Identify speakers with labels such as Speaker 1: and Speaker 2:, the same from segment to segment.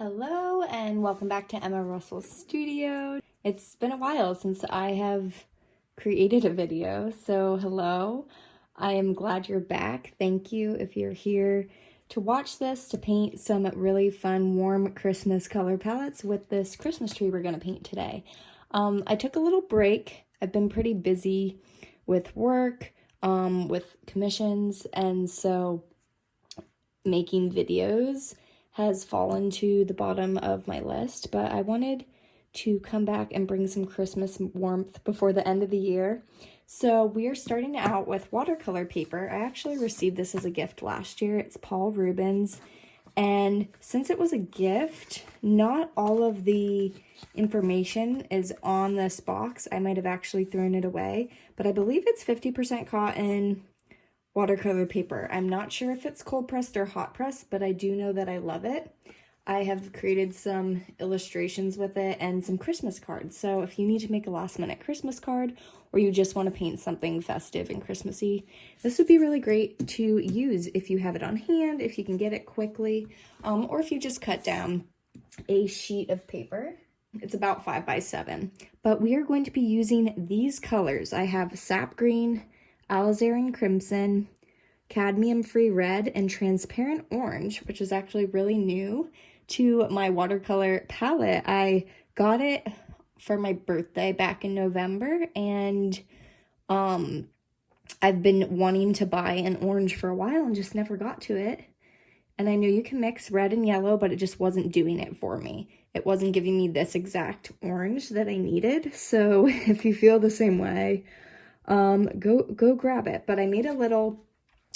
Speaker 1: Hello and welcome back to Emma Russell Studio. It's been a while since I have created a video, so hello. I am glad you're back. Thank you if you're here to watch this, to paint some really fun, warm Christmas color palettes with this Christmas tree we're going to paint today. I took a little break. I've been pretty busy with work, with commissions, and so making videos has fallen to the bottom of my list, but I wanted to come back and bring some Christmas warmth before the end of the year. So we are starting out with watercolor paper. I actually received this as a gift last year. It's Paul Rubens. And since it was a gift, not all of the information is on this box. I might have actually thrown it away, but I believe it's 50% cotton watercolor paper. I'm not sure if it's cold pressed or hot pressed, but I do know that I love it. I have created some illustrations with it and some Christmas cards. So if you need to make a last minute Christmas card or you just want to paint something festive and Christmassy, this would be really great to use if you have it on hand, if you can get it quickly, or if you just cut down a sheet of paper. It's about 5 by 7, but we are going to be using these colors. I have sap green, alizarin crimson, cadmium-free red, and transparent orange, which is actually really new to my watercolor palette. I got it for my birthday back in November, and I've been wanting to buy an orange for a while and just never got to it. And I know you can mix red and yellow, but it just wasn't doing it for me. It wasn't giving me this exact orange that I needed. So if you feel the same way, go grab it. But I made a little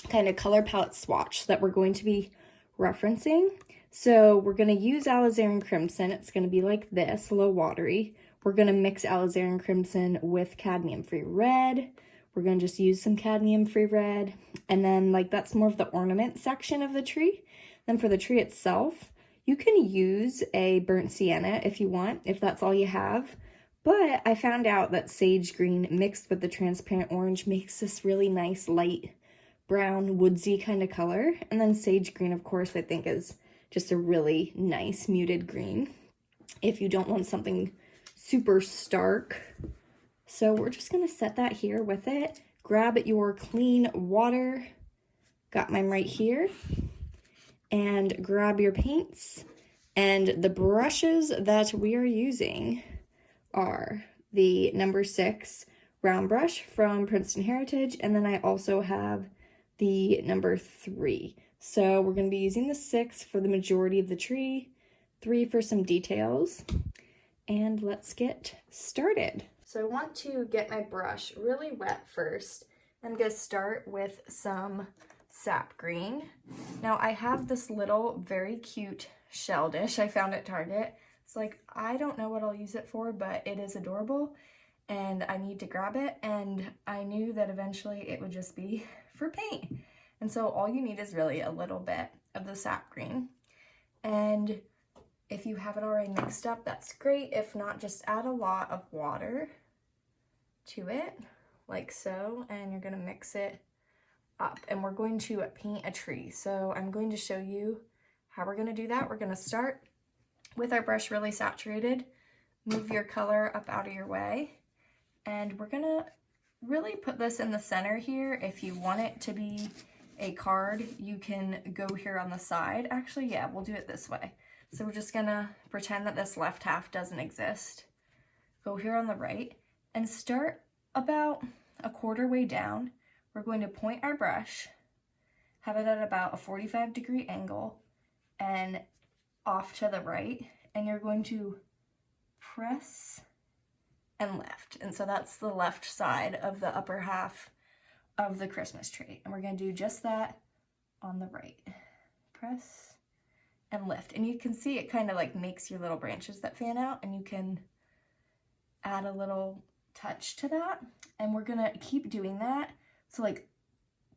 Speaker 1: kind of color palette swatch that we're going to be referencing. So we're going to use alizarin crimson. It's going to be like this, a little watery. We're going to mix alizarin crimson with cadmium-free red. We're going to just use some cadmium-free red. And then that's more of the ornament section of the tree. Then for the tree itself, you can use a burnt sienna if you want, if that's all you have. But I found out that sage green mixed with the transparent orange makes this really nice light brown woodsy kind of color. And then sage green, of course, I think is just a really nice muted green if you don't want something super stark. So we're just going to set that here with it. Grab your clean water. Got mine right here. And grab your paints. And the brushes that we are using are the number 6 round brush from Princeton Heritage, and then I also have the number 3. So we're going to be using the 6 for the majority of the tree, 3 for some details, and let's get started. So I want to get my brush really wet first. I'm going to start with some sap green. Now I have this little very cute shell dish I found at Target. It's I don't know what I'll use it for, but it is adorable and I need to grab it, and I knew that eventually it would just be for paint. And so all you need is really a little bit of the sap green. And if you have it already mixed up, that's great. If not, just add a lot of water to it, like so, and you're gonna mix it up. And we're going to paint a tree. So I'm going to show you how we're gonna do that. We're gonna start with our brush really saturated, move your color up out of your way, and we're gonna really put this in the center here. If you want it to be a card, you can go here on the side. Actually, yeah, we'll do it this way. So we're just gonna pretend that this left half doesn't exist. Go here on the right and start about a quarter way down. We're going to point our brush, have it at about a 45-degree angle, and off to the right, and you're going to press and lift. And so that's the left side of the upper half of the Christmas tree. And we're going to do just that on the right. Press and lift. And you can see it kind of makes your little branches that fan out, and you can add a little touch to that. And we're going to keep doing that. So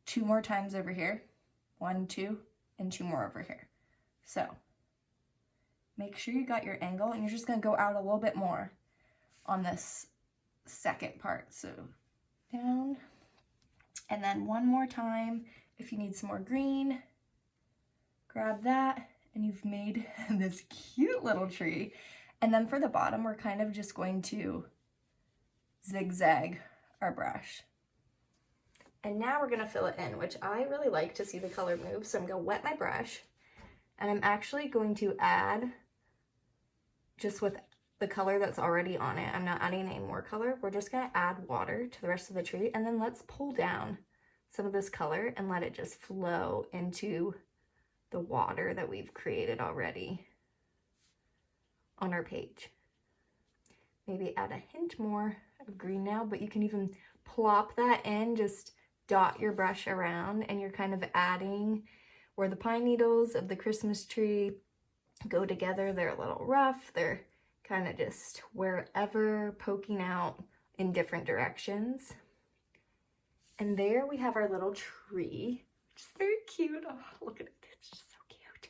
Speaker 1: 2 more times over here. 1, 2, and 2 more over here. So make sure you got your angle, and you're just going to go out a little bit more on this second part. So down, and then 1 more time. If you need some more green, grab that, and you've made this cute little tree. And then for the bottom, we're kind of just going to zigzag our brush. And now we're gonna fill it in, which I really like to see the color move. So I'm gonna wet my brush, and I'm actually going to add, just with the color that's already on it, I'm not adding any more color. We're just gonna add water to the rest of the tree, and then let's pull down some of this color and let it just flow into the water that we've created already on our page. Maybe add a hint more of green now, but you can even plop that in, just dot your brush around, and you're kind of adding where the pine needles of the Christmas tree go together. They're a little rough, they're kind of just wherever, poking out in different directions. And there we have our little tree, which is very cute. Oh, look at it, it's just so cute.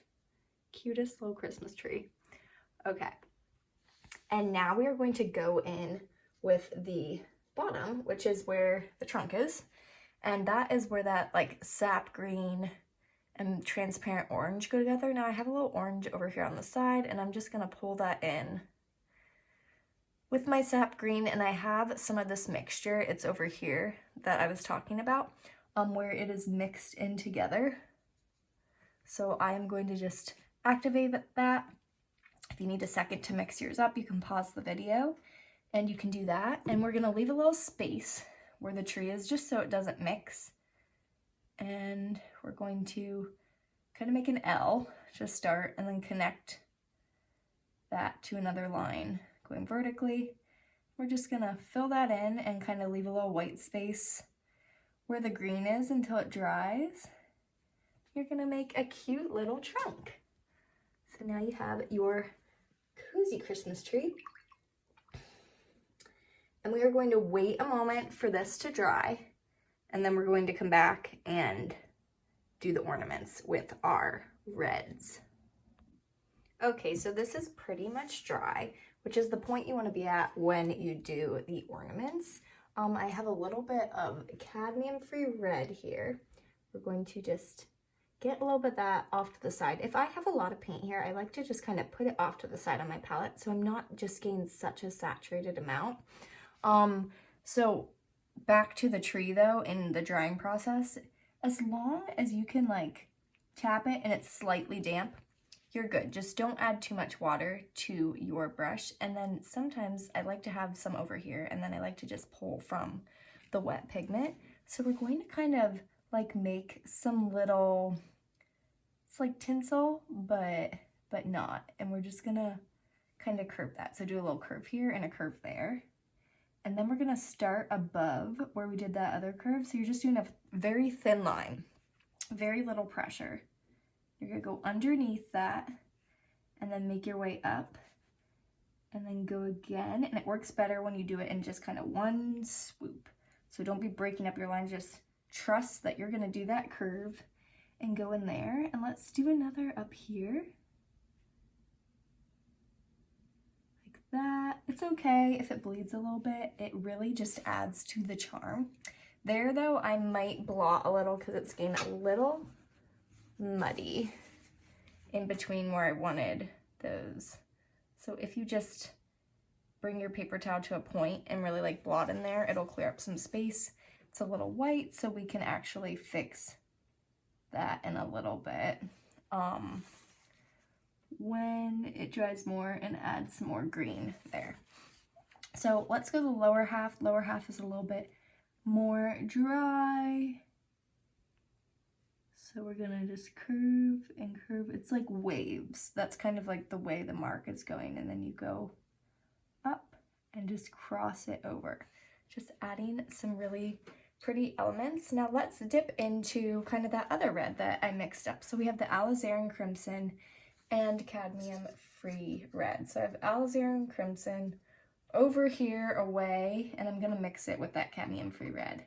Speaker 1: Cutest little Christmas tree. Okay, and now we are going to go in with the bottom, which is where the trunk is. And that is where that like sap green and transparent orange go together. Now I have a little orange over here on the side, and I'm just gonna pull that in with my sap green, and I have some of this mixture. It's over here that I was talking about, where it is mixed in together. So I am going to just activate that. If you need a second to mix yours up, you can pause the video and you can do that. And we're gonna leave a little space where the tree is, just so it doesn't mix. And we're going to kind of make an L to start, and then connect that to another line going vertically. We're just gonna fill that in and kind of leave a little white space where the green is until it dries. You're gonna make a cute little trunk. So now you have your cozy Christmas tree. And we are going to wait a moment for this to dry, and then we're going to come back and do the ornaments with our reds. Okay, so this is pretty much dry, which is the point you want to be at when you do the ornaments. I have a little bit of cadmium-free red here. We're going to just get a little bit of that off to the side. If I have a lot of paint here, I like to just kind of put it off to the side on my palette, so I'm not just getting such a saturated amount. So back to the tree though, in the drying process, as long as you can like tap it and it's slightly damp, you're good. Just don't add too much water to your brush. And then sometimes I like to have some over here, and then I like to just pull from the wet pigment. So we're going to kind of like make some little, it's like tinsel, but not. And we're just gonna kind of curve that. So do a little curve here and a curve there. And then we're gonna start above where we did that other curve. So you're just doing a very thin line, very little pressure. You're gonna go underneath that and then make your way up and then go again. And it works better when you do it in just kind of one swoop. So don't be breaking up your line, just trust that you're gonna do that curve and go in there. And let's do another up here. Like that. It's okay if it bleeds a little bit. It really just adds to the charm. There though, I might blot a little because it's getting a little muddy in between where I wanted those. So if you just bring your paper towel to a point and really like blot in there, it'll clear up some space. It's a little white, so we can actually fix that in a little bit when it dries more, and add some more green there. So let's go to the lower half. Lower half is a little bit more dry. So we're gonna just curve and curve. It's like waves. That's kind of like the way the mark is going, and then you go up and just cross it over. Just adding some really pretty elements. Now let's dip into kind of that other red that I mixed up. So we have the alizarin crimson and cadmium free red. So I have alizarin crimson over here away, and I'm gonna mix it with that cadmium free red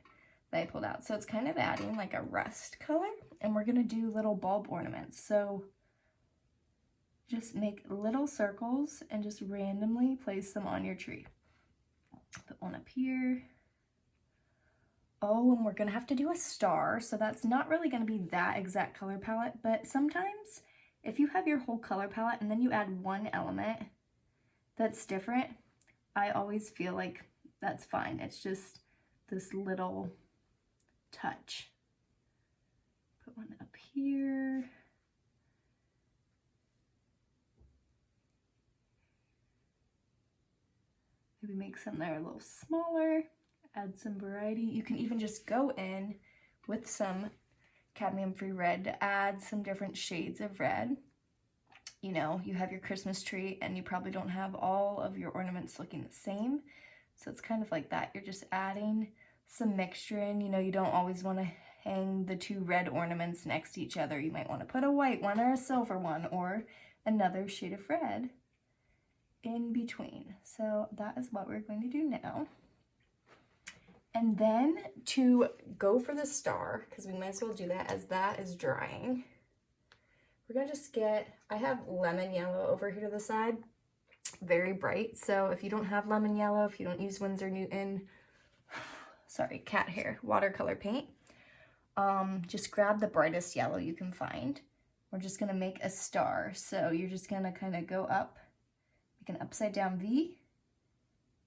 Speaker 1: that I pulled out. So it's kind of adding like a rust color, and we're gonna do little bulb ornaments. So just make little circles and just randomly place them on your tree. Put one up here. Oh, and we're gonna have to do a star, so that's not really gonna be that exact color palette, but sometimes if you have your whole color palette and then you add one element that's different, I always feel like that's fine. It's just this little touch. Put one up here. Maybe make some that are a little smaller, add some variety. You can even just go in with some cadmium-free red to add some different shades of red. You know, you have your Christmas tree and you probably don't have all of your ornaments looking the same. So it's kind of like that. You're just adding some mixture in. You know, you don't always want to hang the two red ornaments next to each other. You might want to put a white one or a silver one or another shade of red in between. So that is what we're going to do now. And then to go for the star, because we might as well do that as that is drying, we're gonna just get, I have lemon yellow over here to the side, very bright. So if you don't have lemon yellow, if you don't use Winsor Newton, sorry, cat hair, watercolor paint, just grab the brightest yellow you can find. We're just gonna make a star. So you're just gonna kind of go up, make an upside down V,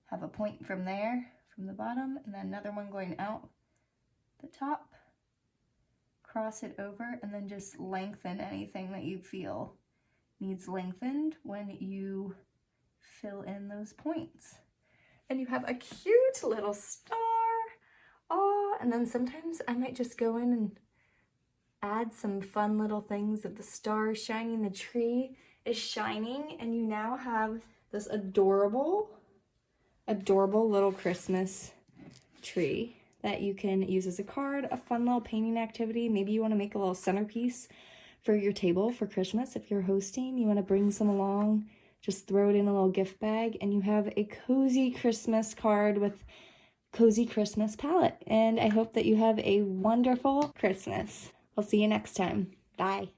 Speaker 1: have a point from there, from the bottom, and then another one going out the top, cross it over, and then just lengthen anything that you feel needs lengthened when you fill in those points. And you have a cute little star. Oh, and then sometimes I might just go in and add some fun little things of the star shining, the tree is shining, and you now have this adorable little Christmas tree that you can use as a card, a fun little painting activity. Maybe you want to make a little centerpiece for your table for Christmas. If you're hosting, you want to bring some along, just throw it in a little gift bag, and you have a cozy Christmas card with cozy Christmas palette. And I hope that you have a wonderful Christmas. I'll see you next time. Bye.